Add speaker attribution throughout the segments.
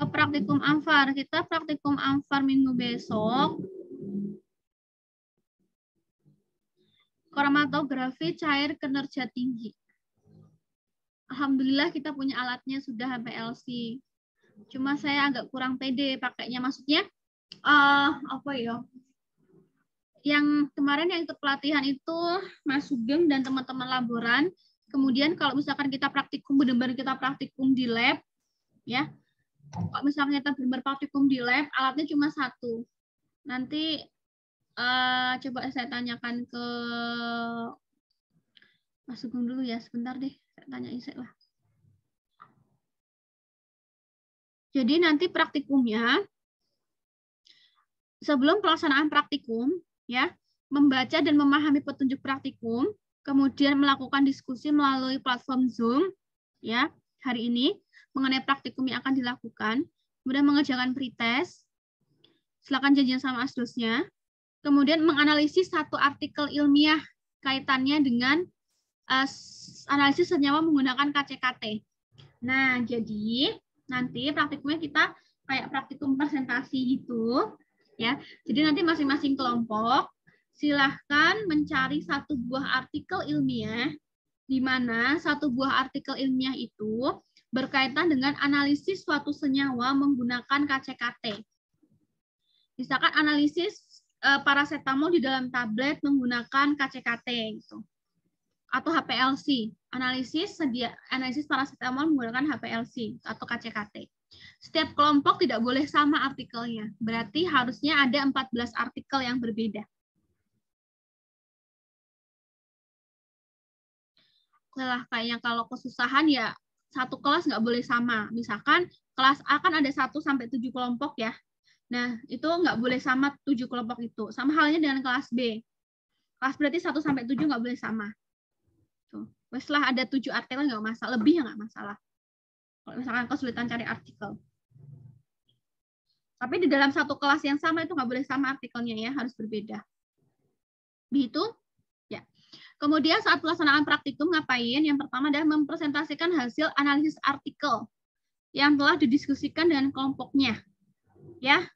Speaker 1: ke praktikum Amfar. Kita praktikum Amfar minggu besok. Kromatografi cair kinerja tinggi. Alhamdulillah kita punya alatnya sudah HPLC. Cuma saya agak kurang pede pakainya. Maksudnya apa ya? Yang kemarin yang ikut pelatihan itu Mas Sugeng dan teman-teman laboran. Kemudian kalau misalkan kita praktikum, benar-benar kita praktikum di lab, ya. Kalau misalnya kita benar-benar praktikum di lab, alatnya cuma satu. Nanti coba saya tanyakan ke Mas Sugeng dulu ya, sebentar deh, saya tanyain lah. Jadi nanti praktikumnya, sebelum pelaksanaan praktikum, ya, membaca dan memahami petunjuk praktikum, kemudian melakukan diskusi melalui platform Zoom, ya, hari ini mengenai praktikum yang akan dilakukan, kemudian mengerjakan pretest, silakan janjian sama asdosnya, kemudian menganalisis satu artikel ilmiah kaitannya dengan analisis senyawa menggunakan KCKT. Nah, jadi nanti praktikumnya kita kayak praktikum presentasi gitu, ya. Jadi nanti masing-masing kelompok silahkan mencari satu buah artikel ilmiah, di mana satu buah artikel ilmiah itu berkaitan dengan analisis suatu senyawa menggunakan KCKT. Misalkan analisis paracetamol di dalam tablet menggunakan KCKT gitu. Atau HPLC, analisis paracetamol menggunakan HPLC atau KCKT. Setiap kelompok tidak boleh sama artikelnya. Berarti harusnya ada 14 artikel yang berbeda. Lah kayaknya kalau kesusahan ya satu kelas nggak boleh sama. Misalkan kelas A kan ada 1 sampai 7 kelompok ya. Nah, itu nggak boleh sama 7 kelompok itu. Sama halnya dengan kelas B. Kelas berarti 1 sampai 7 nggak boleh sama. Tuh. Setelah ada 7 artikel nggak masalah, lebih ya nggak masalah. Kalau misalkan kesulitan cari artikel. Tapi di dalam satu kelas yang sama itu nggak boleh sama artikelnya ya, harus berbeda. Begitu? Ya. Kemudian saat pelaksanaan praktikum ngapain? Yang pertama adalah mempresentasikan hasil analisis artikel yang telah didiskusikan dengan kelompoknya. Ya.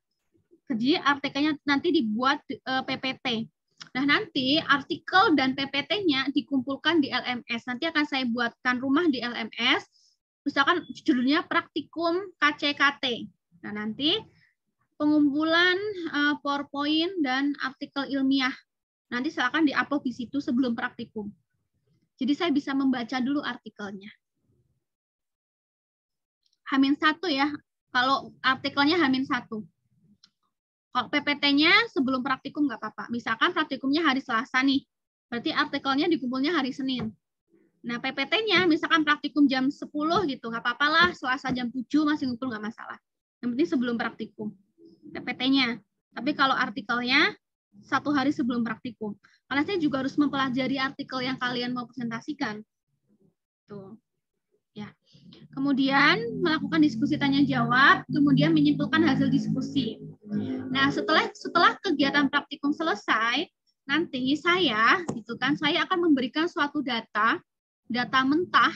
Speaker 1: Jadi artikelnya nanti dibuat PPT. Nah, nanti artikel dan PPT-nya dikumpulkan di LMS. Nanti akan saya buatkan rumah di LMS. Misalkan judulnya praktikum KCKT. Nah, nanti pengumpulan PowerPoint dan artikel ilmiah. Nanti silakan di-upload di situ sebelum praktikum. Jadi saya bisa membaca dulu artikelnya. H-1 ya. Kalau artikelnya H-1. Kalau PPT-nya sebelum praktikum nggak apa-apa. Misalkan praktikumnya hari Selasa nih. Berarti artikelnya dikumpulnya hari Senin. Nah, PPT-nya misalkan praktikum jam 10 gitu. Nggak apa-apa lah. Selasa jam 7 masih ngumpul nggak masalah. Yang penting sebelum praktikum. PPT-nya. Tapi kalau artikelnya 1 hari sebelum praktikum. Karena saya juga harus mempelajari artikel yang kalian mau presentasikan. Tuh. Ya. Kemudian melakukan diskusi tanya jawab, kemudian menyimpulkan hasil diskusi. Nah, setelah kegiatan praktikum selesai, nanti saya akan memberikan suatu data mentah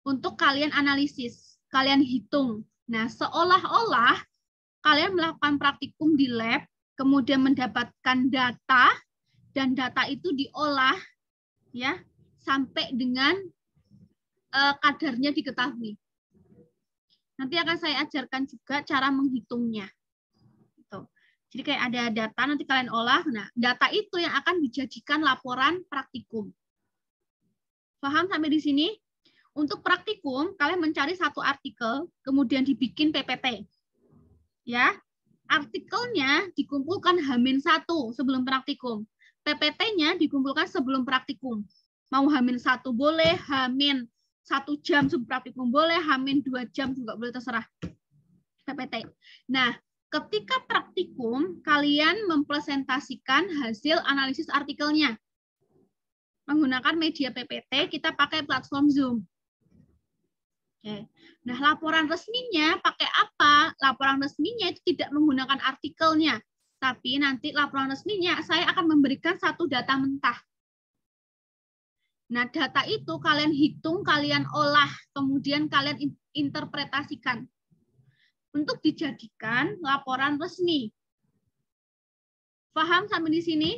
Speaker 1: untuk kalian analisis, kalian hitung. Nah, seolah-olah kalian melakukan praktikum di lab, kemudian mendapatkan data, dan data itu diolah ya sampai dengan kadarnya diketahui. Nanti akan saya ajarkan juga cara menghitungnya. Gitu. Jadi kayak ada data nanti kalian olah. Nah, data itu yang akan dijadikan laporan praktikum. Paham sampai di sini? Untuk praktikum, kalian mencari satu artikel, kemudian dibikin PPT. Ya, artikelnya dikumpulkan H-1 sebelum praktikum. PPT-nya dikumpulkan sebelum praktikum. Mau H-1 boleh, H-1 jam sebelum praktikum boleh, H-2 jam juga boleh, terserah. PPT. Nah, ketika praktikum, kalian mempresentasikan hasil analisis artikelnya. Menggunakan media PPT, kita pakai platform Zoom. Oke. Nah, laporan resminya pakai apa? Laporan resminya itu tidak menggunakan artikelnya, tapi nanti laporan resminya saya akan memberikan satu data mentah. Nah, data itu kalian hitung, kalian olah, kemudian kalian interpretasikan. untuk dijadikan laporan resmi. Paham sampai di sini?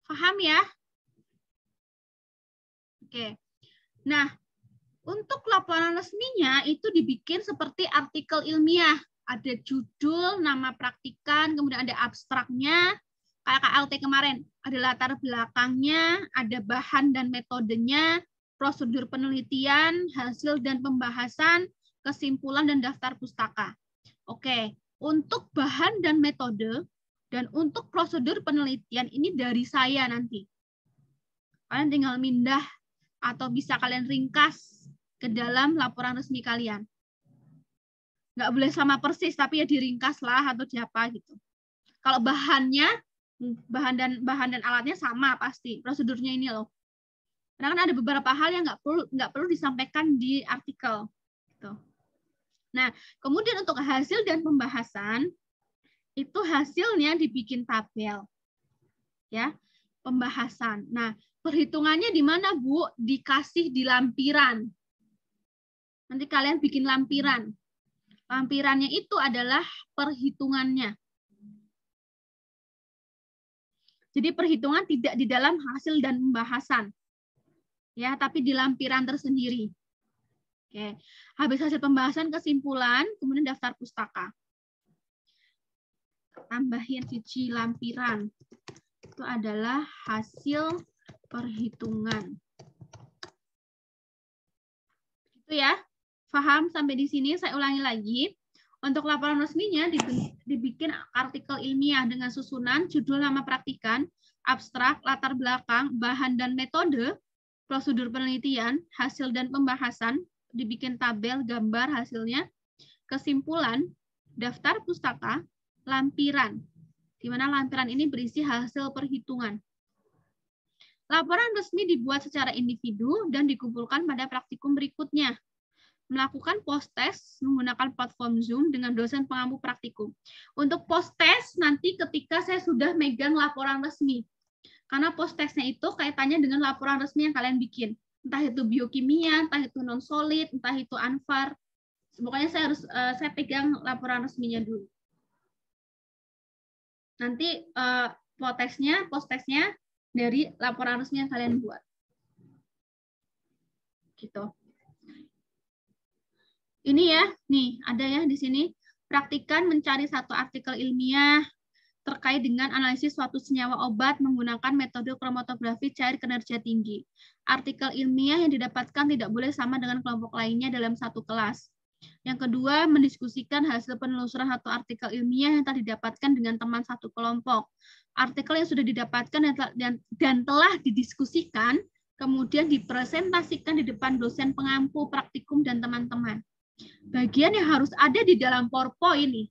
Speaker 1: Paham ya? Oke. Nah, untuk laporan resminya itu dibikin seperti artikel ilmiah. Ada judul, nama praktikan, kemudian ada abstraknya, kayak KLT kemarin. Ada latar belakangnya, ada bahan dan metodenya, prosedur penelitian, hasil dan pembahasan, kesimpulan, dan daftar pustaka. Oke, untuk bahan dan metode, dan untuk prosedur penelitian ini dari saya nanti. Kalian tinggal mindah atau bisa kalian ringkas ke dalam laporan resmi kalian. Nggak boleh sama persis, tapi ya diringkas lah atau diapa gitu. Kalau bahan dan alatnya sama pasti. Prosedurnya ini loh. Karena kan ada beberapa hal yang nggak perlu disampaikan di artikel. Gitu. Nah, kemudian untuk hasil dan pembahasan itu hasilnya dibikin tabel, ya pembahasan. Nah, perhitungannya di mana, Bu? Dikasih di lampiran. Nanti kalian bikin lampiran. Lampirannya itu adalah perhitungannya. Jadi perhitungan tidak di dalam hasil dan pembahasan. Ya, tapi di lampiran tersendiri. Oke. Habis hasil pembahasan, kesimpulan, kemudian daftar pustaka. Tambahin siji lampiran. Itu adalah hasil perhitungan. Itu ya. Paham sampai di sini? Saya ulangi lagi. Untuk laporan resminya dibikin artikel ilmiah dengan susunan, judul, nama praktikan, abstrak, latar belakang, bahan dan metode, prosedur penelitian, hasil dan pembahasan, dibikin tabel, gambar hasilnya, kesimpulan, daftar pustaka, lampiran. Di mana lampiran ini berisi hasil perhitungan. Laporan resmi dibuat secara individu dan dikumpulkan pada praktikum berikutnya. Melakukan post-test menggunakan platform Zoom dengan dosen pengampu praktikum. Untuk post-test nanti ketika saya sudah megang laporan resmi. Karena post-testnya itu kaitannya dengan laporan resmi yang kalian bikin. Entah itu biokimia, entah itu non-solid, entah itu Anfar. Pokoknya saya pegang laporan resminya dulu. Nanti post-testnya dari laporan resmi yang kalian buat. Gitu. Ini ya, nih ada ya di sini. Praktikan mencari satu artikel ilmiah terkait dengan analisis suatu senyawa obat menggunakan metode kromatografi cair kinerja tinggi. Artikel ilmiah yang didapatkan tidak boleh sama dengan kelompok lainnya dalam satu kelas. Yang kedua, mendiskusikan hasil penelusuran satu artikel ilmiah yang telah didapatkan dengan teman satu kelompok. Artikel yang sudah didapatkan dan telah didiskusikan, kemudian dipresentasikan di depan dosen pengampu praktikum dan teman-teman. Bagian yang harus ada di dalam PowerPoint nih,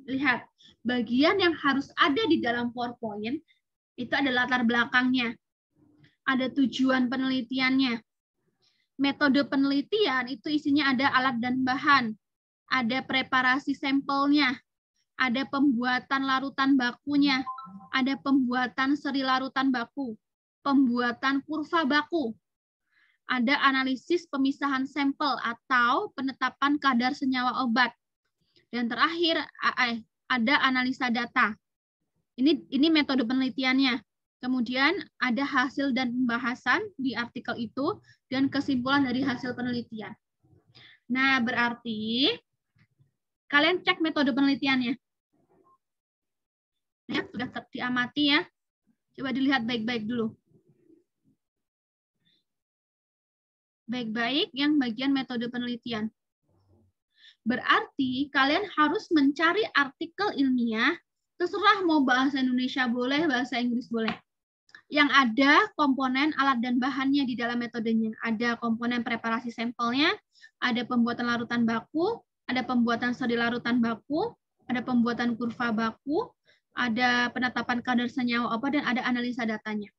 Speaker 1: lihat, bagian yang harus ada di dalam PowerPoint itu ada latar belakangnya, ada tujuan penelitiannya, metode penelitian itu isinya ada alat dan bahan, ada preparasi sampelnya, ada pembuatan larutan bakunya, ada pembuatan seri larutan baku, pembuatan kurva baku, ada analisis pemisahan sampel atau penetapan kadar senyawa obat. Dan terakhir ada analisa data. Ini metode penelitiannya. Kemudian ada hasil dan pembahasan di artikel itu dan kesimpulan dari hasil penelitian. Nah, berarti kalian cek metode penelitiannya. Ya, sudah diamati ya. Coba dilihat baik-baik dulu. Baik-baik yang bagian metode penelitian. Berarti kalian harus mencari artikel ilmiah, terserah mau bahasa Indonesia boleh, bahasa Inggris boleh. Yang ada komponen alat dan bahannya di dalam metodenya. Ada komponen preparasi sampelnya, ada pembuatan larutan baku, ada pembuatan seri larutan baku, ada pembuatan kurva baku, ada penetapan kadar senyawa obat, dan ada analisa datanya.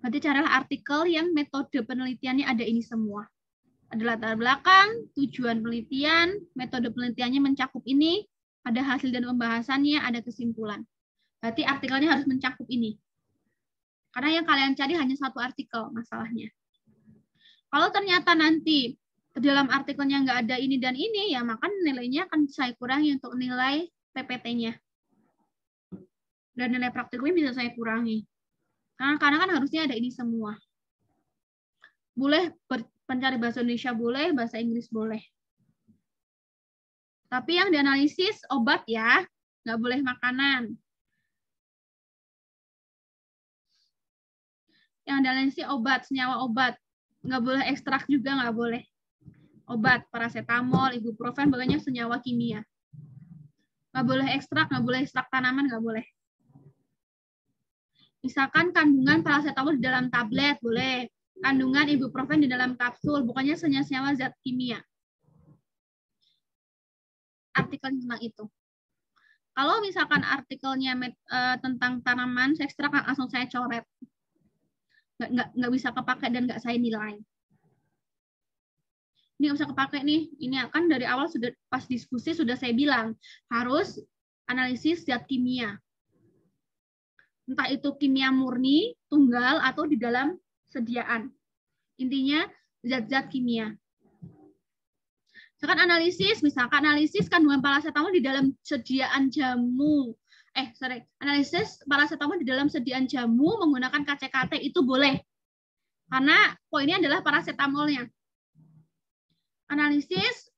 Speaker 1: Berarti carilah artikel yang metode penelitiannya ada ini semua. Ada latar belakang, tujuan penelitian, metode penelitiannya mencakup ini, ada hasil dan pembahasannya, ada kesimpulan. Berarti artikelnya harus mencakup ini. Karena yang kalian cari hanya satu artikel masalahnya. Kalau ternyata nanti dalam artikelnya nggak ada ini dan ini, ya maka nilainya akan saya kurangi untuk nilai PPT-nya. Dan nilai praktikumnya bisa saya kurangi. Karena kan harusnya ada ini semua. Boleh pencari bahasa Indonesia boleh, bahasa Inggris boleh. Tapi yang dianalisis obat ya, nggak boleh makanan. Yang dianalisis obat, senyawa obat. Nggak boleh ekstrak juga, nggak boleh. Obat, paracetamol, ibuprofen, pokoknya senyawa kimia. Nggak boleh ekstrak, nggak boleh ekstrak tanaman, nggak boleh. Misalkan kandungan paracetamol di dalam tablet, boleh. Kandungan ibuprofen di dalam kapsul, pokoknya senyawa zat kimia. Artikel tentang itu. Kalau misalkan artikelnya tentang tanaman, saya ekstrak langsung saya coret. Nggak bisa kepakai dan nggak saya nilai. Ini nggak bisa kepakai nih. Ini akan dari awal sudah pas diskusi sudah saya bilang harus analisis zat kimia. Entah itu kimia murni, tunggal, atau di dalam sediaan. Intinya zat-zat kimia. Misalkan analisis kandungan paracetamol di dalam sediaan jamu. Analisis paracetamol di dalam sediaan jamu menggunakan KCKT itu boleh. Karena poinnya adalah paracetamolnya. Analisis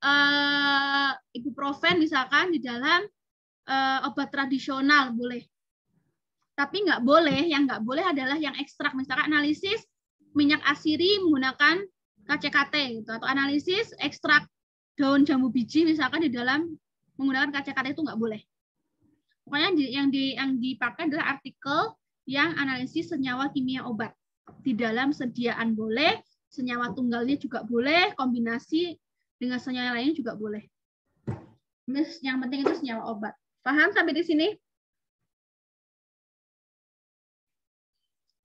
Speaker 1: ibuprofen misalkan di dalam obat tradisional boleh. Tapi nggak boleh, yang nggak boleh adalah yang ekstrak. Misalkan analisis minyak asiri menggunakan KCKT gitu, atau analisis ekstrak daun jambu biji misalkan di dalam menggunakan KCKT itu nggak boleh. Pokoknya yang dipakai adalah artikel yang analisis senyawa kimia obat. Di dalam sediaan boleh, senyawa tunggalnya juga boleh, kombinasi dengan senyawa lainnya juga boleh. Yang penting itu senyawa obat. Paham sampai di sini?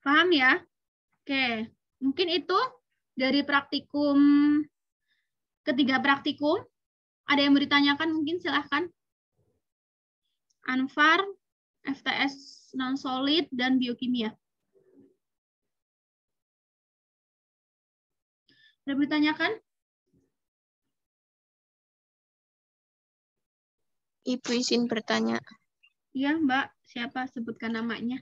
Speaker 1: Paham ya? Oke, mungkin itu dari praktikum, ketiga praktikum. Ada yang mau ditanyakan mungkin silahkan. Anfar, FTS non-solid, dan biokimia. Ada yang mau ditanyakan?
Speaker 2: Ibu izin bertanya.
Speaker 1: Iya, Mbak. Siapa? Sebutkan namanya.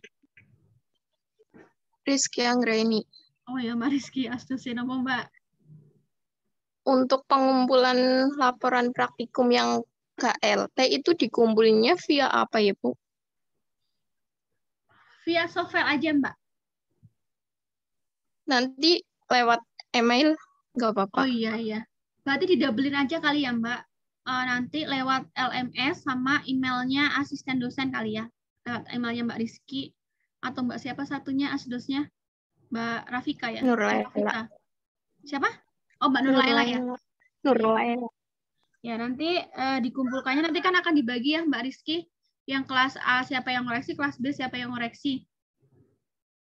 Speaker 2: Rizky Anggraini.
Speaker 1: Oh ya, Mbak Rizky Astusin. Apa, Mbak?
Speaker 2: Untuk pengumpulan laporan praktikum yang KLT itu dikumpulinnya via apa ya, Bu?
Speaker 1: Via software aja, Mbak.
Speaker 2: Nanti lewat email nggak apa-apa?
Speaker 1: Oh iya. Berarti didabelin aja kali ya, Mbak. Nanti lewat LMS sama emailnya asisten dosen kali ya. Lewat emailnya Mbak Rizky. Atau Mbak siapa satunya asdosnya? Mbak Rafika ya?
Speaker 2: Nurlaila.
Speaker 1: Siapa? Oh, Mbak Nurlaila ya?
Speaker 2: Nurlaila.
Speaker 1: Ya, nanti dikumpulkannya. Nanti kan akan dibagi ya Mbak Rizky. Yang kelas A siapa yang ngoreksi, kelas B siapa yang ngoreksi.